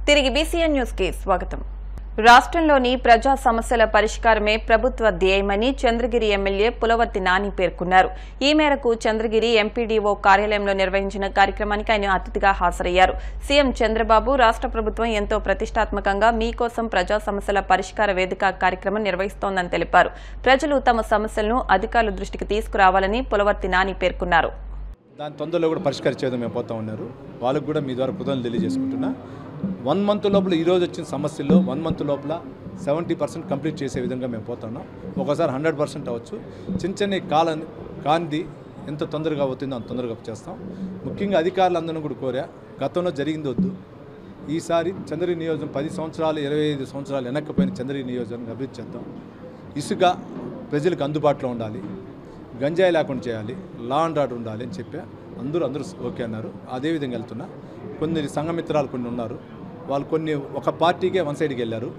తిరిగి BCN news కి స్వాగతం. రాష్ట్రంలోని ప్రజా సమస్యల పరిష్కారమే ప్రభుత్వ ధ్యేయమని చంద్రగిరి ఎమ్మెల్యే పులవర్తి నాని పేర్కొన్నారు. ఈ మేరకు చంద్రగిరి ఎంపీడీఓ కార్యాలయంలో నిర్వహించిన కార్యక్రమానికి ఆయన అతిథిగా హాజరయ్యారు. సీఎం చంద్రబాబు రాష్ట్ర ప్రభుత్వం ఎంతో ప్రతిష్టాత్మకంగా మీకోసం ప్రజా సమస్యల పరిష్కార వేదిక కార్యక్రమం నిర్వహిస్తోందని తెలిపారు. ప్రజలు తమ సమస్యలను అధికారుల దృష్టికి తీసుకురావాలని పులవర్తి నాని పేర్కొన్నారు. దాని తొందరలో కూడా పరిష్కరించేది మేము పోతా ఉన్నారు. వాళ్ళకు కూడా మీ ద్వారా కృతజ్ఞతలు తెలియజేసుకుంటున్నా. 1 మంత్ లోపల ఈరోజు వచ్చిన సమస్యల్లో 1 మంత్ లోపల 70% కంప్లీట్ చేసే విధంగా మేము పోతున్నాం. ఒకసారి 100% అవ్వచ్చు. చిన్న కాంతి ఎంత తొందరగా అవుతుందో అంత తొందరగా చేస్తాం. ముఖ్యంగా అధికారులందరూ కూడా కోరా, గతంలో జరిగింది వద్దు. ఈసారి చంద్రగిరి నియోజకవర్గం 10 సంవత్సరాలు 25 సంవత్సరాలు వెనక్కిపోయిన చంద్రగిరి నియోజకవర్గం అభివృద్ధి చేద్దాం. ఇసుక ప్రజలకు అందుబాటులో ఉండాలి, గంజాయి లేకుండా చేయాలి, లా అండ్ ఆర్డర్ ఉండాలి అని చెప్పి అందరూ ఓకే అన్నారు. అదేవిధంగా వెళ్తున్నా. కొన్ని సంఘమిత్రాలు కొన్ని ఉన్నారు, వాళ్ళు ఒక పార్టీకే 1 సైడ్కి వెళ్ళారు.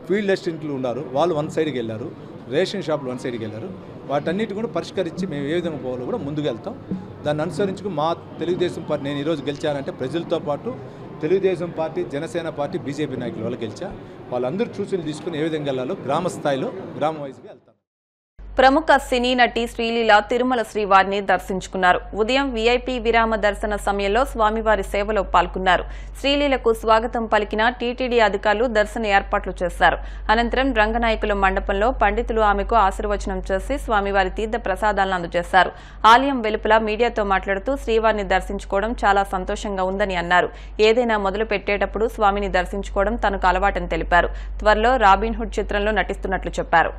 ఫీల్డ్ అసిస్టెంట్లు ఉన్నారు, వాళ్ళు 1 సైడ్కి వెళ్ళారు. రేషన్ షాపులు 1 సైడ్కి వెళ్ళారు. వాటన్నిటి కూడా పరిష్కరించి మేము ఏ విధంగా పోవాలో కూడా ముందుకు వెళ్తాం. దాన్ని అనుసరించుకు మా తెలుగుదేశం పార్టీ నేను ఈరోజు గెలిచానంటే ప్రజలతో పాటు Telugu Desam party, Janasena party, BJP నాయకులు వాళ్ళు గెలిచా. వాళ్ళందరూ సూచనలు తీసుకుని ఏ విధంగా వెళ్ళాలో గ్రామ స్థాయిలో గ్రామ వైజ్గా వెళ్తాం. ప్రముఖ సినీ నటి శ్రీలీల తిరుమల శ్రీవారిని దర్శించుకున్నారు. ఉదయం వీఐపీ విరామ దర్శన సమయంలో స్వామివారి సేవలో పాల్గొన్నారు. శ్రీలీలకు స్వాగతం పలికిన టీటీడీ అధికారులు దర్శన ఏర్పాట్లు చేశారు. అనంతరం రంగనాయకుల మండపంలో పండితులు ఆమెకు ఆశీర్వచనం చేసి స్వామివారి తీర్థ ప్రసాదాలను అందజేశారు. ఆలయం వెలుపల మీడియాతో మాట్లాడుతూ శ్రీవారిని దర్శించుకోవడం చాలా సంతోషంగా ఉందని అన్నారు. ఏదైనా మొదలు పెట్టేటప్పుడు స్వామిని దర్శించుకోవడం తనకు అలవాటని తెలిపారు. త్వరలో రాబిన్హుడ్ చిత్రంలో నటిస్తున్నట్లు చెప్పారు.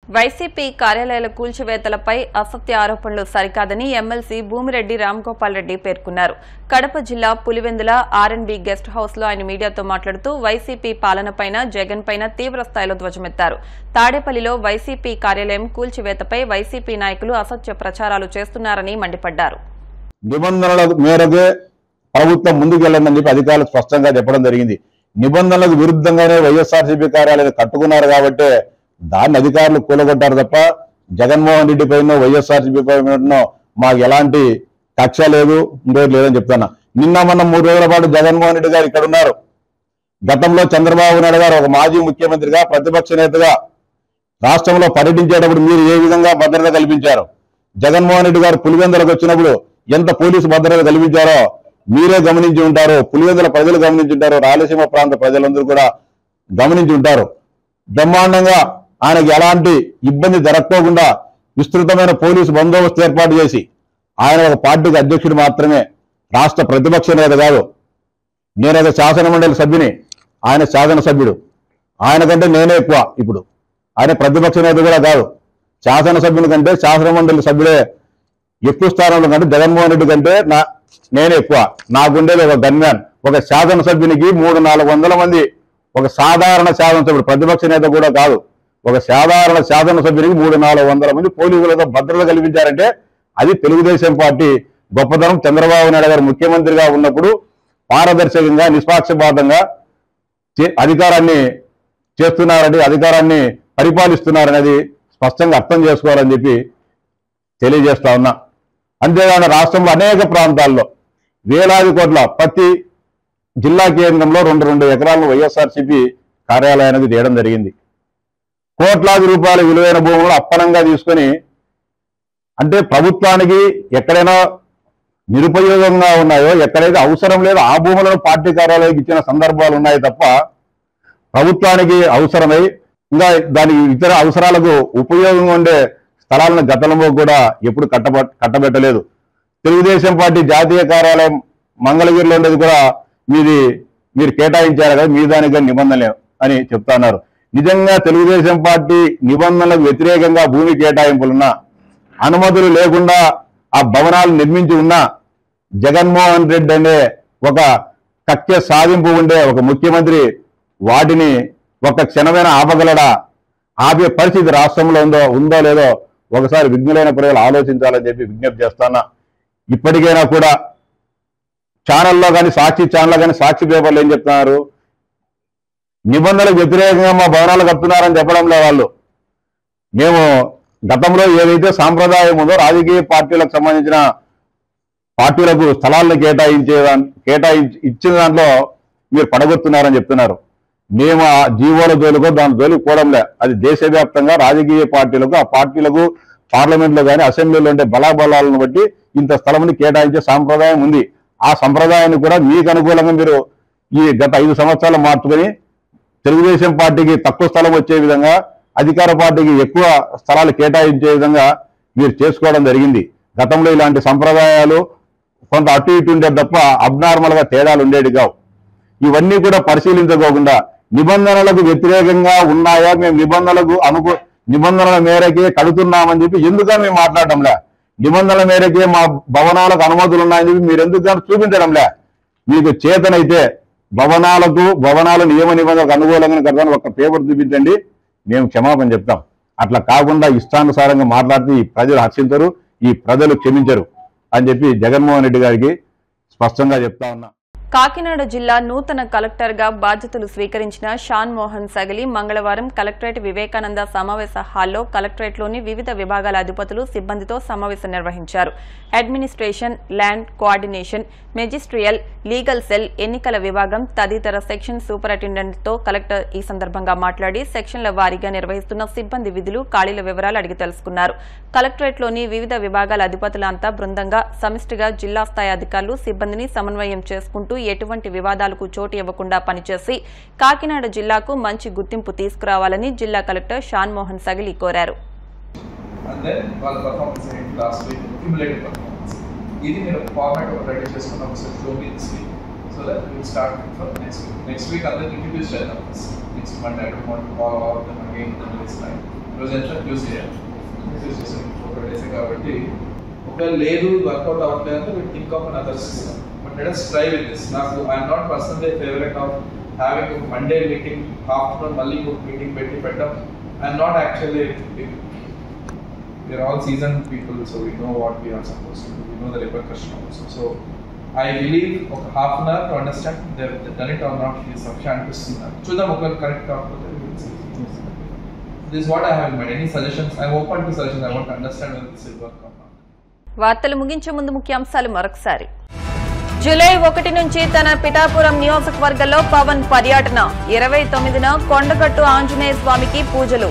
వైసీపీ కార్యాలయాల కూల్చివేతలపై అసత్య ఆరోపణలు సరికాదని ఎమ్మెల్సీ భూమిరెడ్డి రామ్గోపాల్ రెడ్డి పేర్కొన్నారు. కడప జిల్లా పులివెందుల ఆర్ఎండ్బి గెస్ట్ హౌస్ లో ఆయన మీడియాతో మాట్లాడుతూ వైసీపీ పాలనపైన జగన్ పైన తీవ్ర స్థాయిలో ధ్వజమెత్తారు. తాడేపల్లిలో వైసీపీ కార్యాలయం కూల్చివేతపై వైసీపీ నాయకులు అసత్య ప్రచారాలు చేస్తున్నారని మండిపడ్డారు. నిబంధనల మేరకే ప్రభుత్వం ముందుకెళ్లందని చెప్పి అధికారులు స్పష్టంగా చెప్పడం జరిగింది. నిబంధనలకు విరుద్ధంగానే వైఎస్ఆర్సీపీ కార్యాలయం కట్టుకున్నారు కాబట్టి దాన్ని అధికారులు కూలగొట్టారు తప్ప జగన్మోహన్ రెడ్డి పైన వైఎస్ఆర్సీపీ పైన మాకు ఎలాంటి కక్ష లేదు, ఇంకోటి లేదని చెప్తున్నా. నిన్న మొన్న 3 రోజుల పాటు జగన్మోహన్ రెడ్డి గారు ఇక్కడ ఉన్నారు. గతంలో చంద్రబాబు నాయుడు గారు ఒక మాజీ ముఖ్యమంత్రిగా ప్రతిపక్ష నేతగా రాష్ట్రంలో పర్యటించేటప్పుడు మీరు ఏ విధంగా భద్రత కల్పించారు, జగన్మోహన్ రెడ్డి గారు పులివెందులకు వచ్చినప్పుడు ఎంత పోలీసు భద్రత కల్పించారో మీరే గమనించి ఉంటారు. పులివెందుల ప్రజలు గమనించి ఉంటారు, రాయలసీమ ప్రాంత ప్రజలందరూ కూడా గమనించి ఉంటారు. బ్రహ్మాండంగా ఆయనకి ఎలాంటి ఇబ్బంది జరగకోకుండా విస్తృతమైన పోలీసు బందోబస్తు ఏర్పాటు చేసి ఆయన ఒక పార్టీకి అధ్యక్షుడు మాత్రమే, రాష్ట్ర ప్రతిపక్ష నేత కాదు. నేను ఒక శాసనమండలి సభ్యుని, ఆయన శాసనసభ్యుడు. ఆయన కంటే నేనే ఎక్కువ. ఇప్పుడు ఆయన ప్రతిపక్ష నేత కూడా కాదు. శాసనసభ్యుని కంటే శాసనమండలి సభ్యుడే ఎక్కువ స్థానంలో కంటే జగన్మోహన్ రెడ్డి కంటే నేనే ఎక్కువ. నాకుండేది ఒక గన్మ్యాన్. ఒక శాసనసభ్యునికి 300-400 మంది, ఒక సాధారణ శాసనసభ్యుడు, ప్రతిపక్ష నేత కూడా కాదు, ఒక సాధారణ శాసనసభ్యునికి 300-400 మంది పోలీసులతో భద్రత కల్పించారంటే అది తెలుగుదేశం పార్టీ గొప్పతనం. చంద్రబాబు నాయుడు గారు ముఖ్యమంత్రిగా ఉన్నప్పుడు పారదర్శకంగా నిష్పాక్షపాతంగా అధికారాన్ని చేస్తున్నారని, అధికారాన్ని పరిపాలిస్తున్నారనేది స్పష్టంగా అర్థం చేసుకోవాలని చెప్పి తెలియజేస్తా ఉన్నా. అంతేగాని రాష్ట్రంలో అనేక ప్రాంతాల్లో వేలాది కోట్ల ప్రతి జిల్లా కేంద్రంలో 2 ఎకరాలను వైఎస్ఆర్సీపీ కార్యాలయానికి చేయడం జరిగింది. కోట్లాది రూపాయల విలువైన భూములు అప్పనంగా తీసుకొని, అంటే ప్రభుత్వానికి ఎక్కడైనా నిరుపయోగంగా ఉన్నాయో, ఎక్కడైతే అవసరం లేదో ఆ భూములను పార్టీ కార్యాలయానికి ఇచ్చిన సందర్భాలు ఉన్నాయి తప్ప ప్రభుత్వానికి అవసరమై ఇంకా దాని ఇతర అవసరాలకు ఉపయోగంగా ఉండే స్థలాలను గతంలో కూడా ఎప్పుడు కట్టబెట్టలేదు. తెలుగుదేశం పార్టీ జాతీయ కార్యాలయం మంగళగిరిలో ఉండేది కూడా మీరు కేటాయించారు కదా, మీ దానికి నిబంధనలు అని చెప్తా ఉన్నారు. నిజంగా తెలుగుదేశం పార్టీ నిబంధనలకు వ్యతిరేకంగా భూమి కేటాయింపులున్నా, అనుమతులు లేకుండా ఆ భవనాలు నిర్మించి ఉన్నా, జగన్మోహన్ రెడ్డి అనే ఒక కక్ష సాధింపు ఉండే ఒక ముఖ్యమంత్రి వాటిని ఒక క్షణమైన ఆపగలడా? ఆపే పరిస్థితి రాష్ట్రంలో ఉందో లేదో ఒకసారి విఘ్నులైన ప్రజలు ఆలోచించాలని చెప్పి విజ్ఞప్తి చేస్తానా. ఇప్పటికైనా కూడా ఛానల్లో కానీ, సాక్షి ఛానల్లో కానీ, సాక్షి పేపర్లు ఏం చెప్తున్నారు? నిబంధనలకు వ్యతిరేకంగా మా భవనాలు కడుతున్నారని చెప్పడంలో వాళ్ళు. మేము గతంలో ఏదైతే సాంప్రదాయం ఉందో రాజకీయ పార్టీలకు సంబంధించిన పార్టీలకు స్థలాలను ఇచ్చిన దాంట్లో మీరు పడగొడుతున్నారని చెప్తున్నారు. మేము ఆ జీవోల జోలికో దాని జోలికి పోవడంలే. అది దేశవ్యాప్తంగా రాజకీయ పార్టీలకు, ఆ పార్టీలకు పార్లమెంట్లో కానీ అసెంబ్లీలో ఉండే బలాబలాలను బట్టి ఇంత స్థలంని కేటాయించే సాంప్రదాయం ఉంది. ఆ సంప్రదాయాన్ని కూడా మీకు అనుకూలంగా మీరు ఈ గత 5 సంవత్సరాలు మార్చుకొని తెలుగుదేశం పార్టీకి తక్కువ స్థలం వచ్చే విధంగా, అధికార పార్టీకి ఎక్కువ స్థలాలు కేటాయించే విధంగా మీరు చేసుకోవడం జరిగింది. గతంలో ఇలాంటి సంప్రదాయాలు కొంత అటు ఇటు ఉండేది తప్ప అబ్నార్మల్ గా తేడాలు ఉండేవి కావు. ఇవన్నీ కూడా పరిశీలించుకోకుండా నిబంధనలకు వ్యతిరేకంగా ఉన్నాయా, మేము నిబంధనల మేరకే కడుతున్నామని చెప్పి ఎందుకని మేము మాట్లాడటంలే? నిబంధనల మేరకే మా భవనాలకు అనుమతులు ఉన్నాయని చెప్పి మీరు ఎందుకు చూపించడంలే? మీకు చేతనైతే భవనాల నియమ నిబంధనలకు అనుకూలంగా కడతాను ఒక పేపర్ చూపించండి, మేము క్షమాపణ చెప్తాం. అట్లా కాకుండా ఇష్టానుసారంగా మాట్లాడితే ఈ ప్రజలు హర్షించరు, ఈ ప్రజలు క్షమించరు అని చెప్పి జగన్మోహన్ రెడ్డి గారికి స్పష్టంగా చెప్తా ఉన్నా. కాకినాడ జిల్లా నూతన కలెక్టర్గా బాధ్యతలు స్వీకరించిన షాన్ మోహన్ సగలి మంగళవారం కలెక్టరేట్ వివేకానంద సమావేశ హాల్లో కలెక్టరేట్లోని వివిధ విభాగాల అధిపతులు, సిబ్బందితో సమావేశం నిర్వహించారు. Administration, land coordination, magisterial, legal cell, ఎన్నికల విభాగం తదితర సెక్షన్ సూపరింటెండెంట్తో కలెక్టర్ ఈ సందర్భంగా మాట్లాడి సెక్షన్ల వారీగా నిర్వహిస్తున్న సిబ్బంది విధులు, ఖాళీల వివరాలు అడిగి తెలుసుకున్నారు. కలెక్టరేట్లోని వివిధ విభాగాల అధిపతులంతా బృందంగా సమిష్టిగా జిల్లా స్థాయి అధికారులు, సిబ్బందిని సమన్వయం చేసుకుంటూ ఎటువంటి వివాదాలకు చోటు ఇవ్వకుండా పనిచేసి కాకినాడ జిల్లాకు మంచి గుర్తింపు తీసుకురావాలని జిల్లా కలెక్టర్ షాన్ మోహన్ సగలి కోరారు. ఇది మీరు ఫార్మాట్ రెడీ చేసుకున్నాం sir. So that will start from next week అందరికి ఇంట్రడ్యూస్ చేద్దాం. Next Monday I don't want to call all of them again in this time. రోజు ఎంత ట్యూస్డే ఇంట్రడ్యూస్ చేసాం 4 డేస్ కాబట్టి ఒకవేళ లేదు వర్కౌట్ అవ్వట్లేదు అంటే we think of another system. But let us try with this. నాకు I'm not personally favourite of having ఒక మండే మీటింగ్ ఆఫ్టర్నూన్ మళ్ళీ ఒక మీటింగ్ పెట్టడం. I'm not actually we are all seasoned people, so we know what we are supposed to do. We know the repercussion also. So I believe ఒక half an hour to understand they've done it or not is sufficient అనిపిస్తుంది. చూద్దాం ఒకవేళ correct కాకపోతే this is what I have in mind. Any suggestions? I'm open to suggestions. I want to understand whether this will work or not. వార్తలు ముగించే ముందు ముఖ్యాంశాలు మరొకసారి. July 1 నుంచి తన పిఠాపురం నియోజకవర్గంలో పవన్ పర్యటన. 29న కొండగట్టు ఆంజనేయ స్వామికి పూజలు.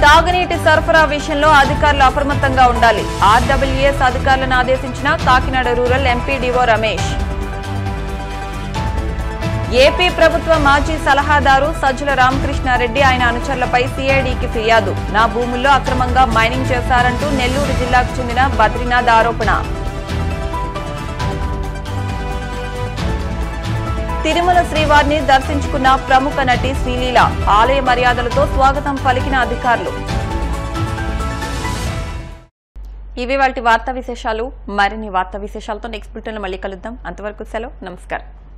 తాగునీటి సరఫరా విషయంలో అధికారులు అప్రమత్తంగా ఉండాలి. ఆర్డబ్ల్యూఎస్ అధికారులను ఆదేశించిన Kakinada rural MPDO Ramesh. AP ప్రభుత్వ మాజీ సలహాదారు సజ్జల రామకృష్ణారెడ్డి, ఆయన అనుచరులపై సిఐడికి ఫిర్యాదు. నా భూముల్లో అక్రమంగా మైనింగ్ చేశారంటూ నెల్లూరు జిల్లాకు చెందిన బద్రీనాథ్ ఆరోపణ. తిరుమల శ్రీవారిని దర్శించుకున్న ప్రముఖ నటి శ్రీలీల, ఆలయ మర్యాదలతో స్వాగతం పలికిన అధికారులు. ఇవి వాటి వార్తా విశేషాలు. మరిన్ని వార్తా విశేషాలతో నెక్స్ట్ బులెటిన్లో మళ్ళీ కలుద్దాం. అంతవరకు సెలవు, నమస్కారం.